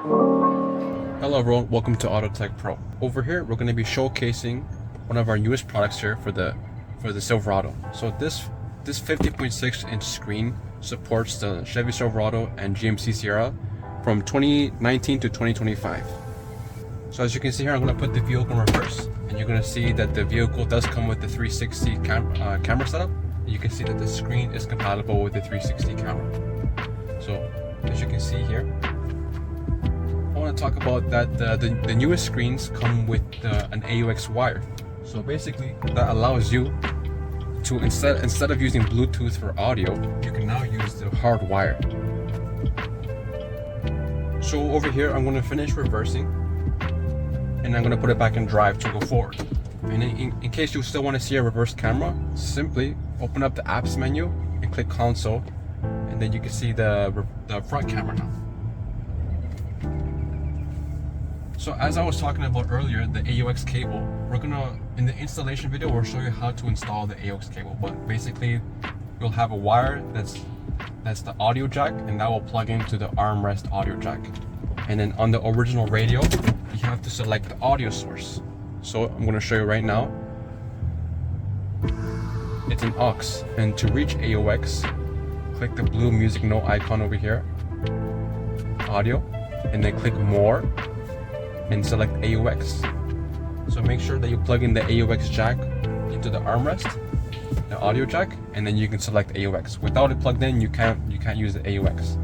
Hello everyone, welcome to AutoTecPro. Over here we're going to be showcasing one of our newest products here for the Silverado. So this 50.6 inch screen supports the Chevy Silverado and GMC Sierra from 2019 to 2025. So as you can see here, I'm going to put the vehicle in reverse, and you're going to see that the vehicle does come with the 360 camera setup. You can see that the screen is compatible with the 360 camera. So as you can see here, I want to talk about that the newest screens come with an AUX wire. So basically that allows you to, instead of using Bluetooth for audio, you can now use the hard wire. So over here I'm going to finish reversing, and I'm going to put it back in drive to go forward. And in case you still want to see a reverse camera, simply open up the apps menu and click console, and then you can see the front camera now. So as I was talking about earlier, the AUX cable, in the installation video, we'll show you how to install the AUX cable. But basically, you'll have a wire that's the audio jack, and that will plug into the armrest audio jack. And then on the original radio, you have to select the audio source. So I'm going to show you right now. It's an aux, and to reach AUX, click the blue music note icon over here, audio, and then click more, and select AUX. So make sure that you plug in the AUX jack into the armrest, the audio jack, and then you can select AUX. Without it plugged in, you can't use the AUX.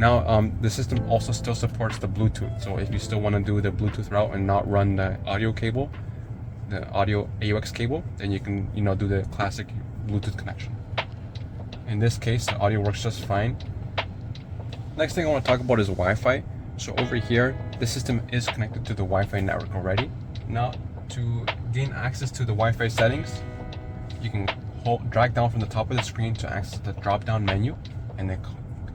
Now the system also still supports the Bluetooth. So if you still want to do the Bluetooth route and not run the audio cable, the audio AUX cable, then you can do the classic Bluetooth connection. In this case, the audio works just fine. Next thing I want to talk about is Wi-Fi. So over here, the system is connected to the Wi-Fi network already. Now, to gain access to the Wi-Fi settings, you can drag down from the top of the screen to access the drop-down menu, and then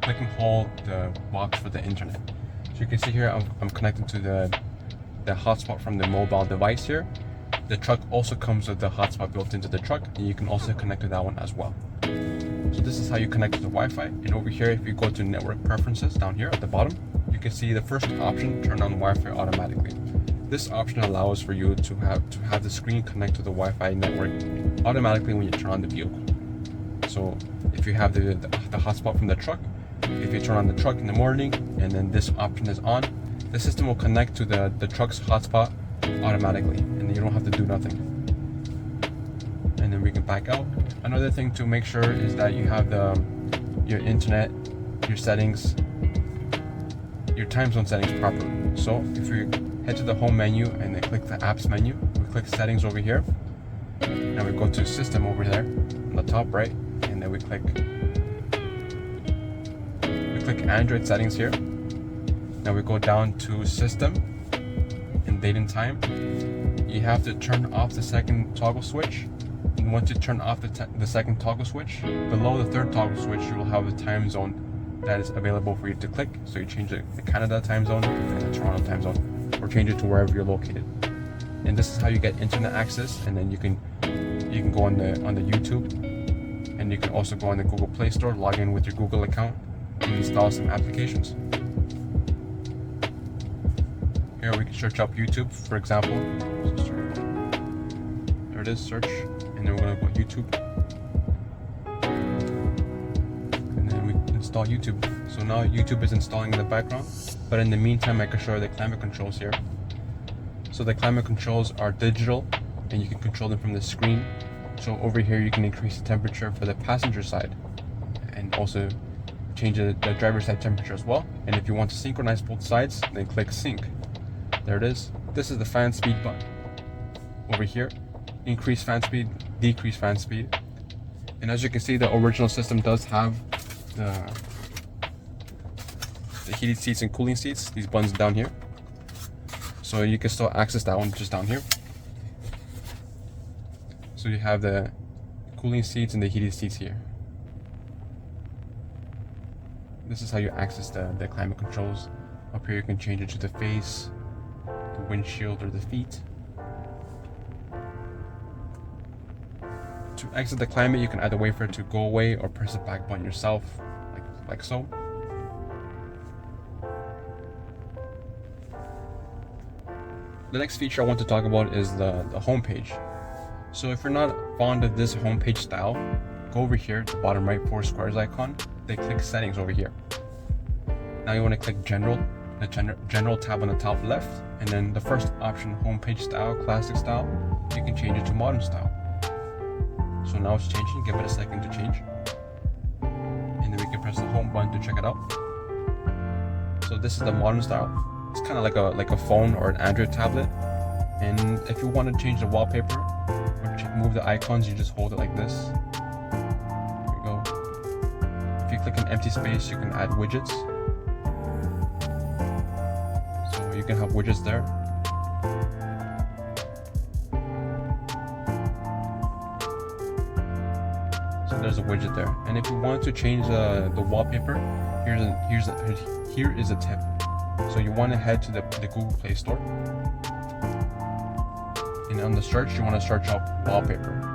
click and hold the box for the internet. So you can see here, I'm connected to the hotspot from the mobile device here. The truck also comes with the hotspot built into the truck, and you can also connect to that one as well. So this is how you connect to the Wi-Fi. And over here, if you go to network preferences down here at the bottom, you can see the first option, turn on Wi-Fi automatically. This option allows for you to have the screen connect to the Wi-Fi network automatically when you turn on the vehicle. So if you have the hotspot from the truck, if you turn on the truck in the morning and then this option is on, the system will connect to the truck's hotspot automatically, and then you don't have to do nothing. And then we can back out. Another thing to make sure is that you have your internet, your settings, your time zone settings properly. So if we head to the home menu and then click the apps menu, we click settings over here. Now we go to system over there on the top right, and then we click Android settings here. Now we go down to system and date and time. You have to turn off the second toggle switch. And once you turn off the second toggle switch, below the third toggle switch, you will have the time zone that is available for you to click. So you change the Canada time zone and the Toronto time zone, or change it to wherever you're located. And this is how you get internet access. And then you can go on the YouTube, and you can also go on the Google Play Store, log in with your Google account, and install some applications. Here we can search up YouTube, for example. There it is, search, and then we're going to go YouTube. Install YouTube. So now YouTube is installing in the background, but in the meantime I can show you the climate controls here. So the climate controls are digital, and you can control them from the screen. So over here you can increase the temperature for the passenger side, and also change the driver's side temperature as well. And if you want to synchronize both sides, then click sync. There it is. This is the fan speed button over here. Increase fan speed, decrease fan speed. And as you can see, the original system does have the heated seats and cooling seats, these buttons down here. So you can still access that one just down here. So you have the cooling seats and the heated seats here. This is how you access the climate controls. Up here you can change it to the face, the windshield, or the feet. To exit the climate, you can either wait for it to go away or press the back button yourself, like so. The next feature I want to talk about is the home page. So if you're not fond of this home page style, go over here to the bottom right 4 squares icon, then click settings over here. Now you want to click general, the general tab on the top left, and then the first option, home page style, classic style, you can change it to modern style. So now it's changing, give it a second to change. And then we can press the home button to check it out. So this is the modern style. It's kind of like a phone or an Android tablet. And if you want to change the wallpaper or move the icons, you just hold it like this. There we go. If you click an empty space, you can add widgets. So you can have widgets there. So there's a widget there. And if you want to change the wallpaper, here is a tip. So you want to head to the Google Play Store. And on the search, you want to search up wallpaper.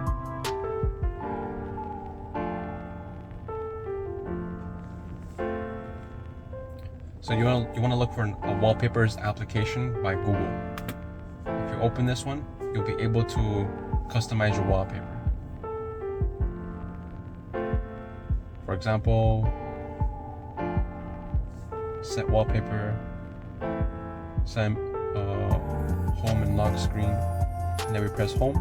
So you want to look for a wallpapers application by Google. If you open this one, you'll be able to customize your wallpaper. For example, set wallpaper, set home and lock screen, and then we press home,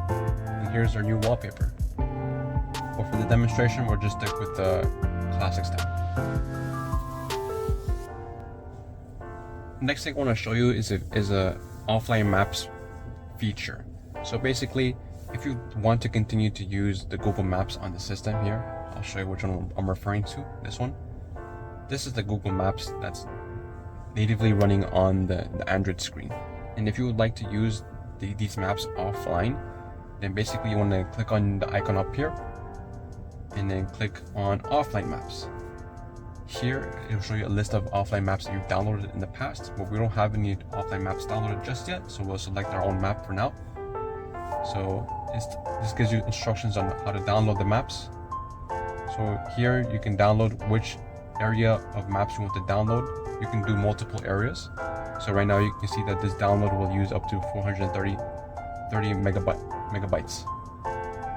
and here's our new wallpaper. But for the demonstration, we'll just stick with the classic style. Next thing I want to show you is a offline maps feature. So basically, if you want to continue to use the Google Maps on the system here, I'll show you which one I'm referring to. This one. This is the Google Maps that's natively running on the Android screen. And if you would like to use these maps offline, then basically you want to click on the icon up here and then click on offline maps. Here it'll show you a list of offline maps that you've downloaded in the past, but we don't have any offline maps downloaded just yet, so we'll select our own map for now. So this gives you instructions on how to download the maps. So here you can download which area of maps you want to download. You can do multiple areas. So right now you can see that this download will use up to 430 megabytes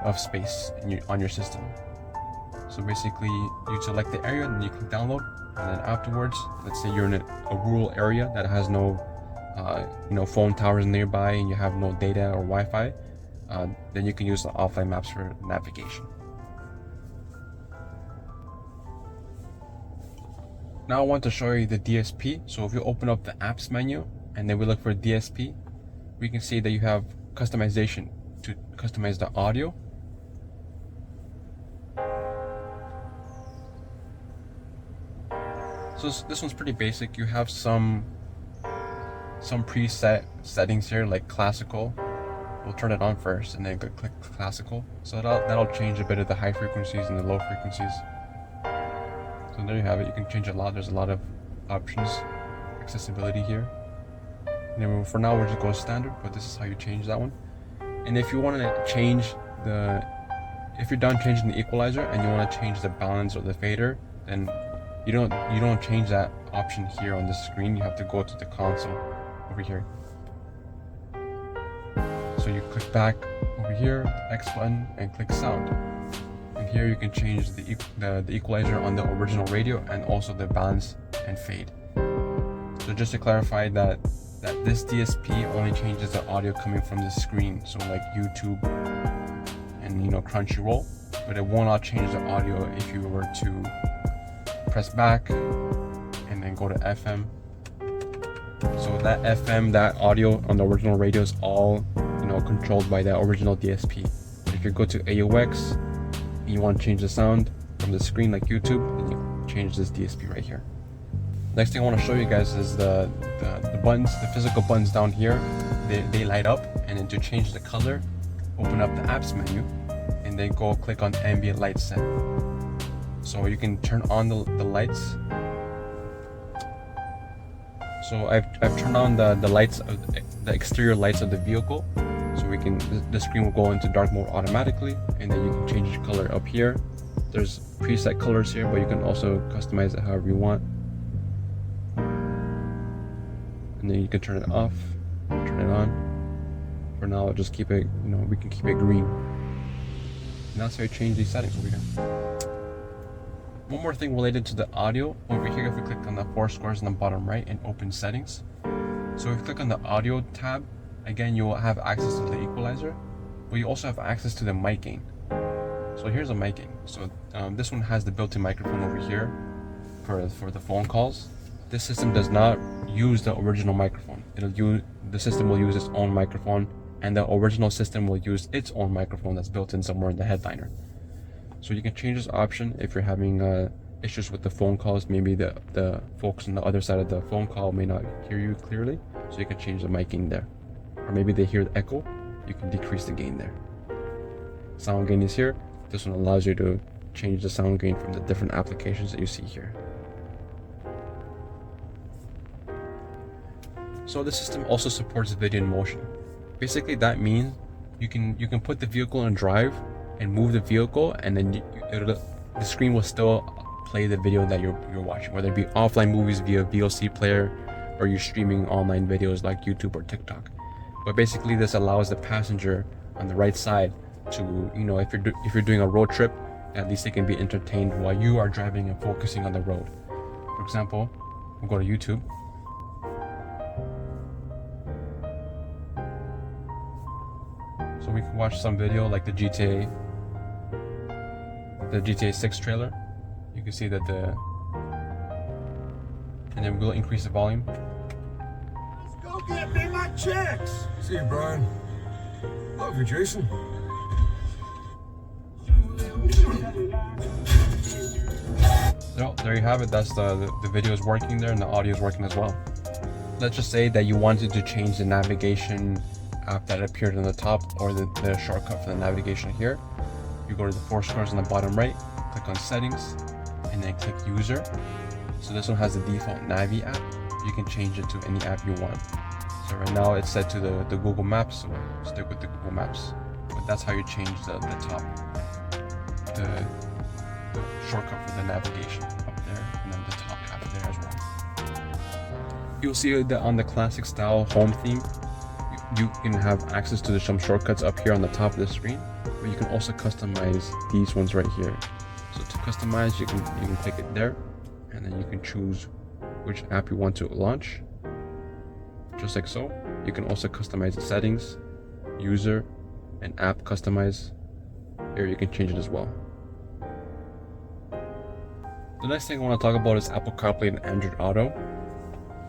of space on your system. So basically you select the area and you click download, and then afterwards, let's say you're in a rural area that has no phone towers nearby and you have no data or Wi-Fi, then you can use the offline maps for navigation. Now I want to show you the DSP. So if you open up the apps menu and then we look for DSP, we can see that you have customization to customize the audio. So this one's pretty basic. You have some preset settings here, like classical. We'll turn it on first and then click classical. So that'll change a bit of the high frequencies and the low frequencies. So there you have it. You can change a lot. There's a lot of options, accessibility here. And then for now, we'll just go standard, but this is how you change that one. And if you want to change if you're done changing the equalizer and you want to change the balance or the fader, then you don't change that option here on the screen. You have to go to the console over here. So you click back over here, the X button, and click sound. And here you can change the equalizer on the original radio and also the balance and fade. So just to clarify that this DSP only changes the audio coming from the screen, so like YouTube and Crunchyroll, but it will not change the audio if you were to press back and then go to FM. So that FM, that audio on the original radio is all controlled by the original DSP. If you go to AUX and you want to change the sound from the screen like YouTube, then you change this DSP right here. Next thing I want to show you guys is the buttons, the physical buttons down here. They light up, and then to change the color, open up the apps menu and then go click on ambient light set. So you can turn on the lights. So I've turned on the lights of the exterior lights of the vehicle, so the screen will go into dark mode automatically, and then you can change the color up here. There's preset colors here, but you can also customize it however you want. And then you can turn it off. turn it on. For now, I'll just keep it, we can keep it green. And that's how you change these settings over here. One more thing related to the audio. Over here, if we click on the 4 squares in the bottom right and open settings. So if you click on the audio tab, again, you will have access to the equalizer, but you also have access to the mic gain. So here's a mic gain. So this one has the built-in microphone over here for the phone calls. This system does not use the original microphone. The system will use its own microphone, and the original system will use its own microphone that's built in somewhere in the headliner. So you can change this option if you're having issues with the phone calls. Maybe the folks on the other side of the phone call may not hear you clearly, so you can change the mic gain there. Or maybe they hear the echo, you can decrease the gain there. Sound gain is here. This one allows you to change the sound gain from the different applications that you see here. So the system also supports video in motion. Basically that means you can put the vehicle in drive and move the vehicle, and then the screen will still play the video that you're watching, whether it be offline movies via VLC player, or you're streaming online videos like YouTube or TikTok. But basically this allows the passenger on the right side to, if you're doing a road trip, at least they can be entertained while you are driving and focusing on the road. For example, we'll go to YouTube. So we can watch some video like the GTA 6 trailer. You can see that and then we'll increase the volume. Let's go get me my checks. See you, Brian. Love you, Jason. There you have it. That's the video is working there, and the audio is working as well. Let's just say that you wanted to change the navigation app that appeared on the top, or the shortcut for the navigation here. You go to the 4 squares on the bottom right, click on settings, and then click user. So this one has the default Navi app. You can change it to any app you want. So right now it's set to the Google Maps, so we'll stick with the Google Maps. But that's how you change the top, the shortcut for the navigation up there, and then the top half there as well. You'll see that on the classic style home theme, you can have access to some shortcuts up here on the top of the screen, but you can also customize these ones right here. So to customize, you can click it there, and then you can choose which app you want to launch, just like so. You can also customize the settings, user, and app customize. Here you can change it as well. The next thing I want to talk about is Apple CarPlay and Android Auto.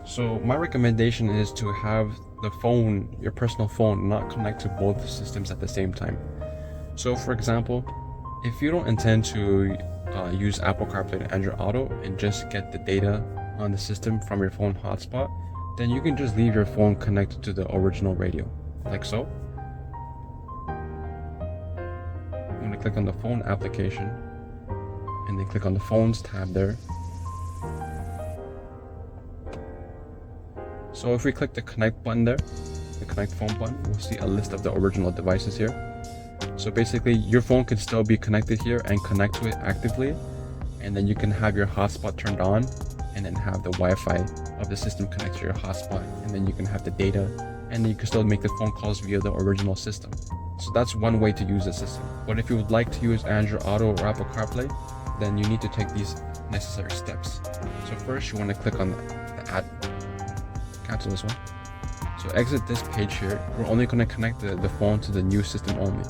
So my recommendation is to have the phone, your personal phone, not connect to both systems at the same time. So for example, if you don't intend to use Apple CarPlay and Android Auto and just get the data on the system from your phone hotspot, then you can just leave your phone connected to the original radio, like so. I'm going to click on the phone application, and then click on the phones tab there. So if we click the connect button there, the connect phone button, we'll see a list of the original devices here. So basically your phone can still be connected here and connect to it actively, and then you can have your hotspot turned on and then have the Wi-Fi of the system connect to your hotspot, and then you can have the data, and then you can still make the phone calls via the original system. So that's one way to use the system. But if you would like to use Android Auto or Apple CarPlay, then you need to take these necessary steps. So first you want to click on the add, cancel this one. So exit this page here. We're only going to connect the phone to the new system only.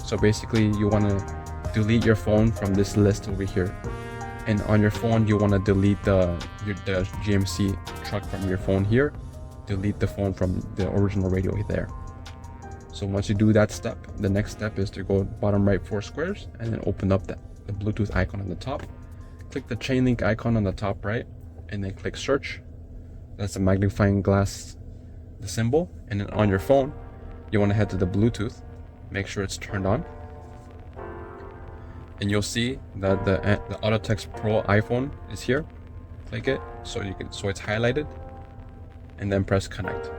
So basically you want to delete your phone from this list over here. And on your phone, you want to delete the GMC truck from your phone here. Delete the phone from the original radio there. So once you do that step, the next step is to go bottom right 4 squares and then open up the Bluetooth icon on the top. Click the chain link icon on the top right, and then click search. That's the magnifying glass, the symbol. And then on your phone, you want to head to the Bluetooth. Make sure it's turned on. And you'll see that the AutoTecPro iPhone is here. Click it so it's highlighted, and then press connect.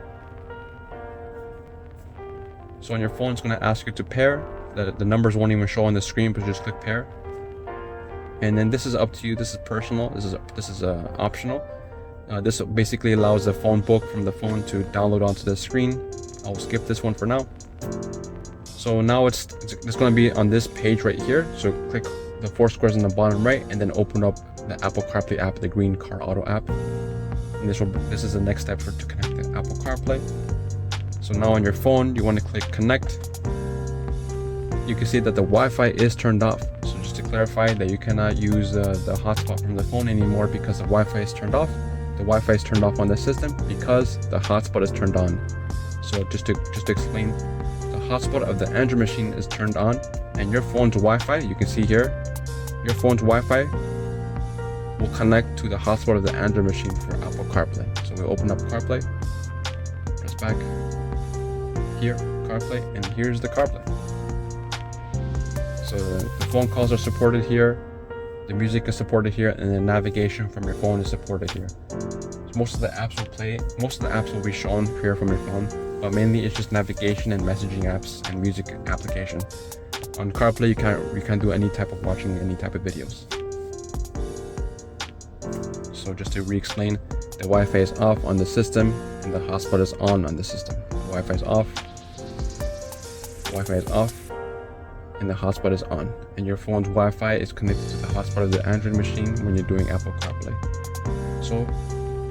So on your phone, it's going to ask you to pair. The numbers won't even show on the screen, but just click pair. And then this is up to you. This is personal. This is optional. This basically allows the phone book from the phone to download onto the screen. I'll skip this one for now. So now it's going to be on this page right here. So click the 4 squares in the bottom right and then open up the Apple CarPlay app, the green Car Auto app. And this is the next step to connect the Apple CarPlay. So now on your phone, you want to click connect. You can see that the Wi-Fi is turned off. So just to clarify that you cannot use the hotspot from the phone anymore because the Wi-Fi is turned off. The Wi-Fi is turned off on the system because the hotspot is turned on. So just to explain, the hotspot of the Android machine is turned on, and your phone's Wi-Fi, you can see here, your phone's Wi-Fi will connect to the hotspot of the Android machine for Apple CarPlay. So we open up CarPlay, press back here, CarPlay, and here's the CarPlay. So the phone calls are supported here, the music is supported here, and the navigation from your phone is supported here. So most of the apps will be shown here from your phone, but mainly it's just navigation and messaging apps and music application. On CarPlay, you can't do any type of watching any type of videos. So just to re-explain, the Wi-Fi is off on the system and the hotspot is on the system. The Wi-Fi is off, and the hotspot is on. And your phone's Wi-Fi is connected to the hotspot of the Android machine when you're doing Apple CarPlay. So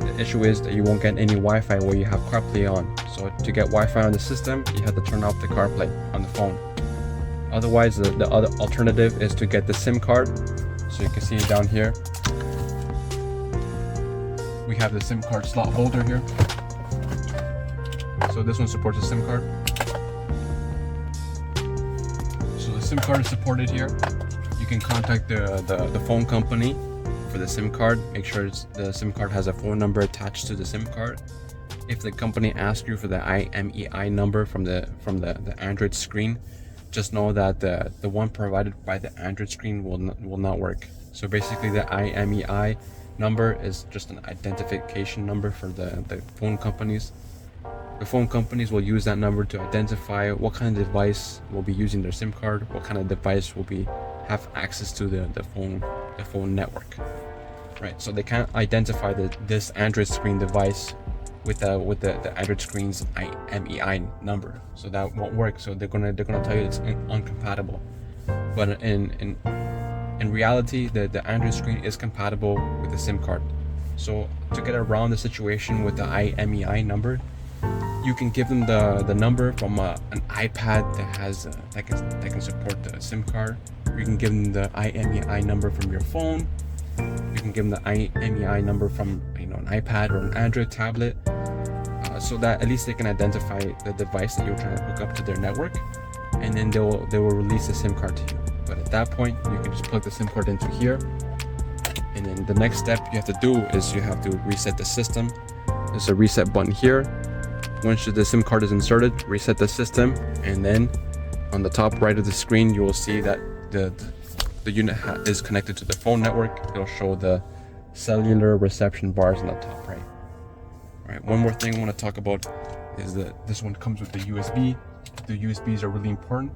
the issue is that you won't get any Wi-Fi where you have CarPlay on. So to get Wi-Fi on the system, you have to turn off the CarPlay on the phone. Otherwise, the other alternative is to get the SIM card. So you can see down here, we have the SIM card slot holder here. So this one supports a SIM card. So the SIM card is supported here. You can contact the phone company for the SIM card. Make sure the SIM card has a phone number attached to the SIM card. If the company asks you for the IMEI number from the Android screen, just know that the one provided by the Android screen will not work. So basically the IMEI number is just an identification number for the phone companies. The phone companies will use that number to identify what kind of device will be using their SIM card, what kind of device will have access to the phone network. Right, so they can't identify this Android screen device with the Android screen's IMEI number, so that won't work. So they're gonna tell you it's uncompatible. But in reality, the Android screen is compatible with the SIM card. So to get around the situation with the IMEI number, you can give them the number from an iPad that can support the SIM card. You can give them the IMEI number from your phone. You can give them the IMEI number from an iPad or an Android tablet, so that at least they can identify the device that you're trying to hook up to their network, and then they will release the SIM card to you. But at that point, you can just plug the SIM card into here, and then the next step you have to do is you have to reset the system. There's a reset button here. Once the SIM card is inserted, reset the system, and then on the top right of the screen, you will see that the unit is connected to the phone network. It'll show the cellular reception bars on the top right. All right, one more thing I want to talk about is that this one comes with the USB. The USBs are really important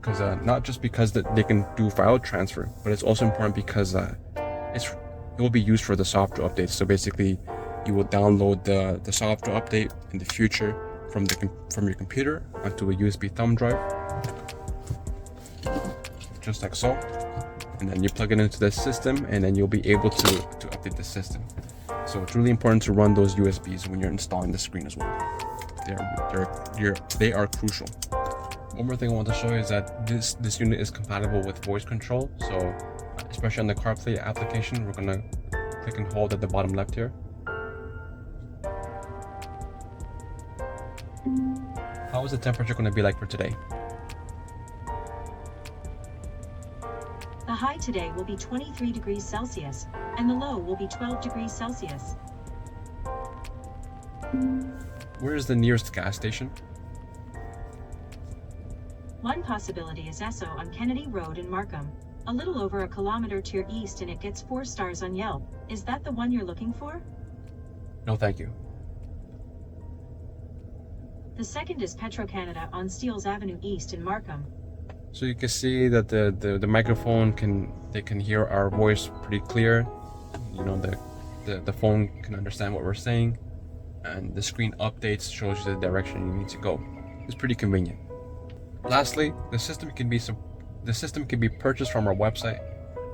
because not just because that they can do file transfer, but it's also important because it will be used for the software updates. So basically, you will download the software update in the future from your computer onto a USB thumb drive, just like so, and then you plug it into the system, and then you'll be able to update the system. So it's really important to run those USBs when you're installing the screen as well. They are crucial. One more thing I want to show you is that this unit is compatible with voice control. So especially on the CarPlay application, we're gonna click and hold at the bottom left here. How is the temperature going to be like for today? The high today will be 23 degrees Celsius, and the low will be 12 degrees Celsius. Where is the nearest gas station? One possibility is Esso on Kennedy Road in Markham, a little over a kilometer to your east, and it gets 4 stars on Yelp. Is that the one you're looking for? No, thank you. The second is Petro-Canada on Steeles Avenue East in Markham. So you can see that the microphone can hear our voice pretty clear. The the phone can understand what we're saying, and the screen updates, shows you the direction you need to go. It's pretty convenient. Lastly, the system can be purchased from our website,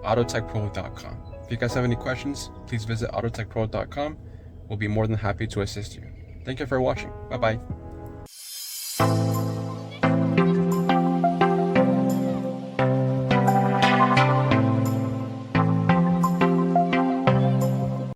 AutoTecPro.com. If you guys have any questions, please visit AutoTecPro.com. We'll be more than happy to assist you. Thank you for watching. Bye bye.